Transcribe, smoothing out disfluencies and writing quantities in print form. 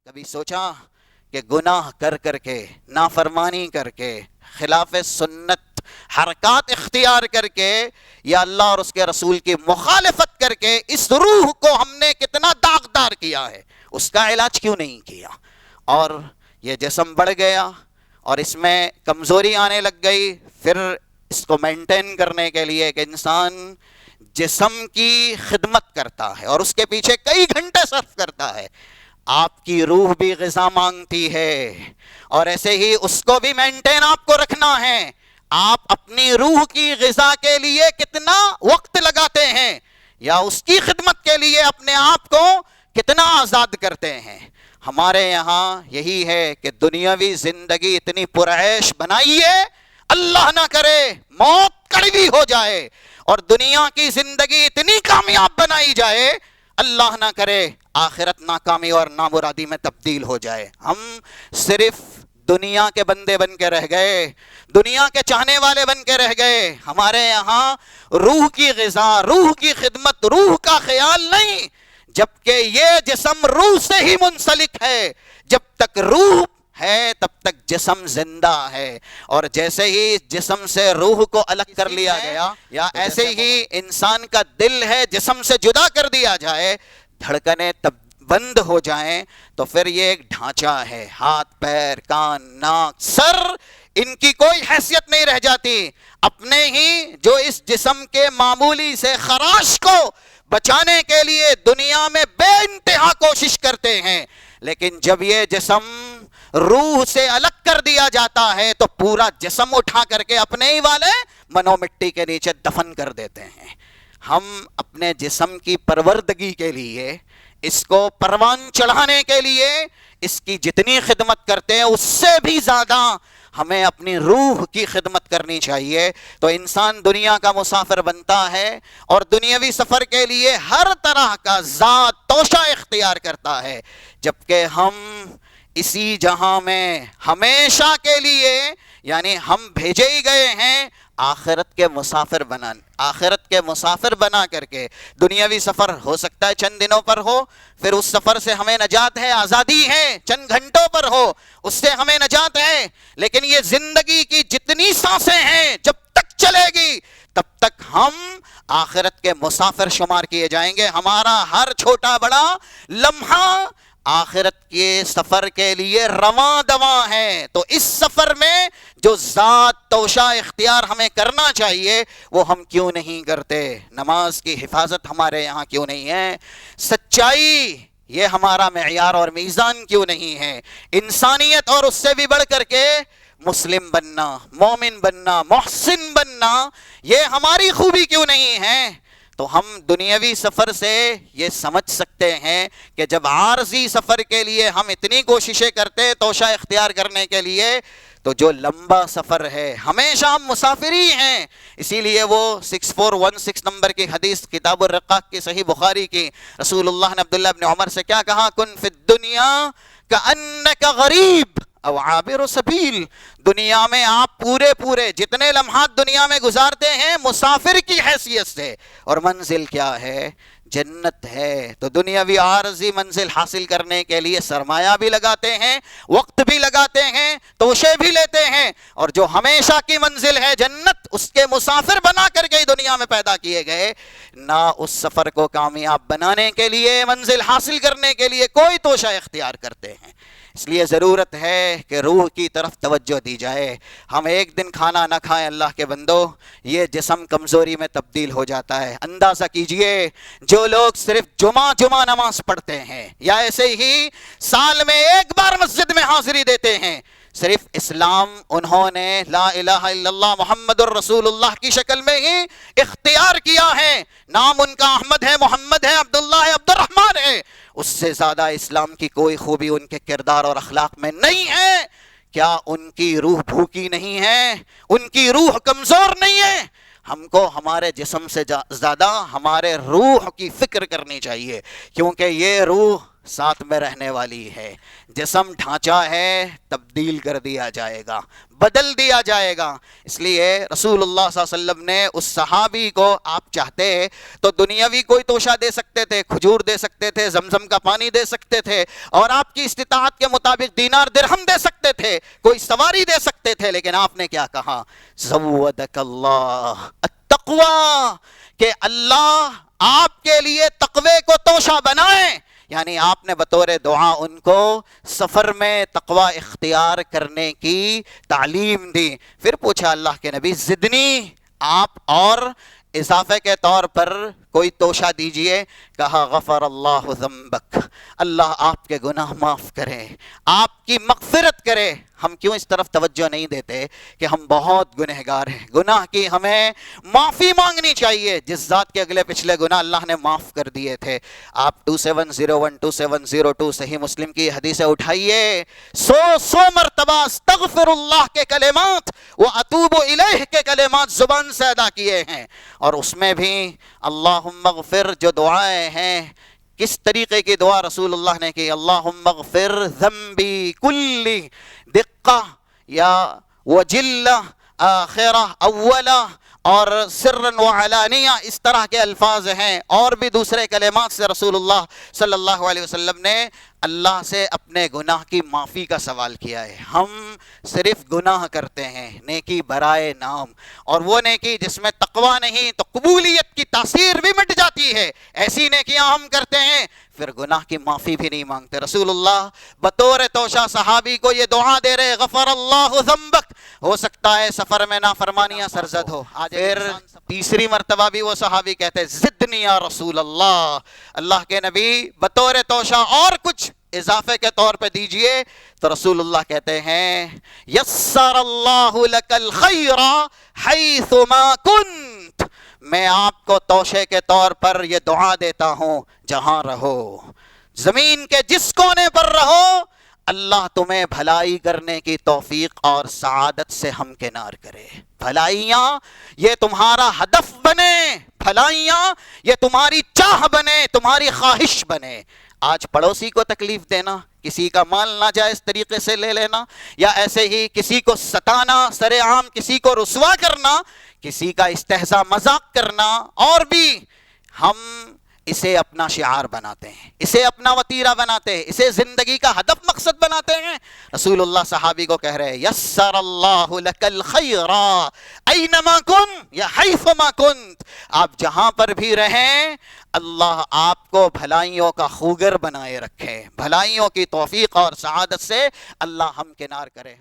کبھی سوچا کہ گناہ کر کر کے، نافرمانی کر کے، خلاف سنت حرکات اختیار کر کے، یا اللہ اور اس کے رسول کی مخالفت کر کے اس روح کو ہم نے کتنا داغدار کیا ہے، اس کا علاج کیوں نہیں کیا؟ اور یہ جسم بڑھ گیا اور اس میں کمزوری آنے لگ گئی. پھر اس کو مینٹین کرنے کے لیے ایک انسان جسم کی خدمت کرتا ہے اور اس کے پیچھے کئی گھنٹے صرف کرتا ہے. آپ کی روح بھی غذا مانگتی ہے اور ایسے ہی اس کو بھی مینٹین آپ کو رکھنا ہے. آپ اپنی روح کی غذا کے لیے کتنا وقت لگاتے ہیں یا اس کی خدمت کے لیے اپنے آپ کو کتنا آزاد کرتے ہیں؟ ہمارے یہاں یہی ہے کہ دنیاوی زندگی اتنی پرعیش بنائیے، اللہ نہ کرے موت کڑوی ہو جائے، اور دنیا کی زندگی اتنی کامیاب بنائی جائے، اللہ نہ کرے آخرت ناکامی اور نامرادی میں تبدیل ہو جائے. ہم صرف دنیا کے بندے بن کے رہ گئے، دنیا کے چاہنے والے بن کے رہ گئے. ہمارے یہاں روح کی غذا، روح کی خدمت، روح کا خیال نہیں، جبکہ یہ جسم روح سے ہی منسلک ہے. جب تک روح ہے تب تک جسم زندہ ہے، اور جیسے ہی جسم سے روح کو الگ کر لیا گیا، یا ایسے ہی انسان کا دل ہے جسم سے جدا کر دیا جائے، دھڑکنیں بند ہو جائیں، تو پھر یہ ایک ڈھانچہ ہے. ہاتھ، پیر، کان، ناک، سر، ان کی کوئی حیثیت نہیں رہ جاتی. اپنے ہی جو اس جسم کے معمولی سے خراش کو بچانے کے لیے دنیا میں بے انتہا کوشش کرتے ہیں، لیکن جب یہ جسم روح سے الگ کر دیا جاتا ہے تو پورا جسم اٹھا کر کے اپنے ہی والے منو مٹی کے نیچے دفن کر دیتے ہیں. ہم اپنے جسم کی پروردگی کے لیے، اس کو پروان چڑھانے کے لیے اس کی جتنی خدمت کرتے ہیں اس سے بھی زیادہ ہمیں اپنی روح کی خدمت کرنی چاہیے. تو انسان دنیا کا مسافر بنتا ہے اور دنیاوی سفر کے لیے ہر طرح کا ذات توشہ اختیار کرتا ہے، جبکہ ہم اسی جہاں میں ہمیشہ کے لیے، یعنی ہم بھیجے ہی گئے ہیں آخرت کے مسافر بنا کر کے. دنیاوی سفر ہو سکتا ہے چند دنوں پر ہو، پھر اس سفر سے ہمیں نجات ہے، آزادی ہے، چند گھنٹوں پر ہو، اس سے ہمیں نجات ہے. لیکن یہ زندگی کی جتنی سانسیں ہیں جب تک چلے گی تب تک ہم آخرت کے مسافر شمار کیے جائیں گے. ہمارا ہر چھوٹا بڑا لمحہ آخرت کے سفر کے لیے رواں دواں ہے. تو اس سفر میں جو ذات توشہ اختیار ہمیں کرنا چاہیے وہ ہم کیوں نہیں کرتے؟ نماز کی حفاظت ہمارے یہاں کیوں نہیں ہے؟ سچائی یہ ہمارا معیار اور میزان کیوں نہیں ہے؟ انسانیت اور اس سے بھی بڑھ کر کے مسلم بننا، مومن بننا، محسن بننا، یہ ہماری خوبی کیوں نہیں ہے؟ تو ہم دنیاوی سفر سے یہ سمجھ سکتے ہیں کہ جب عارضی سفر کے لیے ہم اتنی کوششیں کرتے ہیں توشہ اختیار کرنے کے لیے، تو جو لمبا سفر ہے ہمیشہ ہم مسافر ہی ہیں. اسی لیے وہ 6416 نمبر کی حدیث کتاب الرقاق کی صحیح بخاری کی، رسول اللہ نے عبداللہ ابن عمر سے کیا کہا؟ کن فی الدنیا کأنک غریب او عابر سبیل. دنیا میں آپ پورے جتنے لمحات دنیا میں گزارتے ہیں مسافر کی حیثیت سے، اور منزل کیا ہے؟ جنت ہے. تو دنیاوی عارضی منزل حاصل کرنے کے لیے سرمایہ بھی لگاتے ہیں، وقت بھی لگاتے ہیں، توشے بھی لیتے ہیں، اور جو ہمیشہ کی منزل ہے جنت، اس کے مسافر بنا کر کے دنیا میں پیدا کیے گئے. نہ اس سفر کو کامیاب بنانے کے لیے، منزل حاصل کرنے کے لیے کوئی توشہ اختیار کرتے ہیں. اس لیے ضرورت ہے کہ روح کی طرف توجہ دی جائے. ہم ایک دن کھانا نہ کھائیں اللہ کے بندو، یہ جسم کمزوری میں تبدیل ہو جاتا ہے. اندازہ کیجئے جو لوگ صرف جمعہ نماز پڑھتے ہیں، یا ایسے ہی سال میں ایک بار مسجد میں حاضری دیتے ہیں، صرف اسلام انہوں نے لا الہ الا اللہ محمد الرسول اللہ کی شکل میں ہی اختیار کیا ہے. نام ان کا احمد ہے، محمد ہے، عبداللہ ہے، عبد الرحمن ہے. اس سے زیادہ اسلام کی کوئی خوبی ان کے کردار اور اخلاق میں نہیں ہے. کیا ان کی روح بھوکی نہیں ہے؟ ان کی روح کمزور نہیں ہے؟ ہم کو ہمارے جسم سے زیادہ ہمارے روح کی فکر کرنی چاہیے، کیونکہ یہ روح ساتھ میں رہنے والی ہے، جسم ڈھانچہ ہے تبدیل کر دیا جائے گا، بدل دیا جائے گا۔ اس لیے رسول اللہ صلی اللہ علیہ وسلم نے اس صحابی کو، آپ چاہتے تو دنیاوی کوئی توشہ دے سکتے تھے، کھجور دے سکتے تھے، زمزم کا پانی دے سکتے تھے، اور آپ کی استطاعت کے مطابق دینار درہم دے سکتے تھے، کوئی سواری دے سکتے تھے، لیکن آپ نے کیا کہا؟ زودک اللہ التقوی، کہ اللہ آپ کے لیے تقوی کو توشہ بنائیں۔ یعنی آپ نے بطور دعا ان کو سفر میں تقوی اختیار کرنے کی تعلیم دی۔ پھر پوچھا اللہ کے نبی زدنی، آپ اور اضافے کے طور پر کوئی توشہ دیجئے۔ کہا غفر اللہ ذنبک، اللہ آپ کے گناہ معاف کرے، آپ کی مغفرت کرے۔ ہم کیوں اس طرف توجہ نہیں دیتے کہ ہم بہت گنہگار ہیں، گناہ کی ہمیں معافی مانگنی چاہیے۔ جس ذات کے اگلے پچھلے گناہ اللہ نے معاف کر دیے تھے، آپ 2701 2702 صحیح مسلم کی حدیثیں اٹھائیے، 100 مرتبہ استغفر اللہ کے کلمات واتوب الیہ کے کلمات زبان سے ادا کیے ہیں، اور اس میں بھی اللہم اغفر جو دعائیں ہیں، کس طریقے کی دعا رسول اللہ نے کی؟ اللہم اغفر ذنبی کلی دقہ یا وجلہ آخرہ اولہ اور سرن و علانیہ، اس طرح کے الفاظ ہیں، اور بھی دوسرے کلمات سے رسول اللہ صلی اللہ علیہ وسلم نے اللہ سے اپنے گناہ کی معافی کا سوال کیا ہے۔ ہم صرف گناہ کرتے ہیں نیکی برائے نام، اور وہ نیکی جس میں تقوی نہیں تو قبولیت کی تاثیر بھی مٹ جاتی ہے، ایسی نیکیاں ہم کرتے ہیں پھر گناہ کی معافی بھی نہیں مانگتے۔ رسول اللہ بطور توشہ صحابی کو یہ دعا دے رہے، غفر اللہ ذنبک۔ ہو سکتا ہے سفر میں نافرمانیاں سرزد ہو، پھر تیسری مرتبہ بھی وہ صحابی کہتے زدنی یا رسول اللہ، اللہ کے نبی بطور توشہ اور کچھ اضافے کے طور پہ دیجئے۔ تو رسول اللہ کہتے ہیں یسر اللہ لک الخیر حیث ما کنت، میں آپ کو توشے کے طور پر یہ دعا دیتا ہوں، جہاں رہو، زمین کے جس کونے پر رہو، اللہ تمہیں بھلائی کرنے کی توفیق اور سعادت سے ہمکنار کرے۔ بھلائیاں یہ تمہارا ہدف بنے، بھلائیاں یہ تمہاری چاہ بنے، تمہاری خواہش بنے۔ آج پڑوسی کو تکلیف دینا، کسی کا مال ناجائز طریقے سے لے لینا، یا ایسے ہی کسی کو ستانا، سر عام کسی کو رسوا کرنا، کسی کا استہزاء مذاق کرنا، اور بھی ہم اسے اپنا شعار بناتے ہیں، اسے اپنا وتیرہ بناتے ہیں، اسے زندگی کا ہدف مقصد بناتے ہیں۔ رسول اللہ صحابی کو کہہ رہے یسر اللہ لک الخیر اینما کن یا حیث ما کنت، آپ جہاں پر بھی رہیں اللہ آپ کو بھلائیوں کا خوگر بنائے رکھے، بھلائیوں کی توفیق اور سعادت سے اللہ ہمکنار کرے۔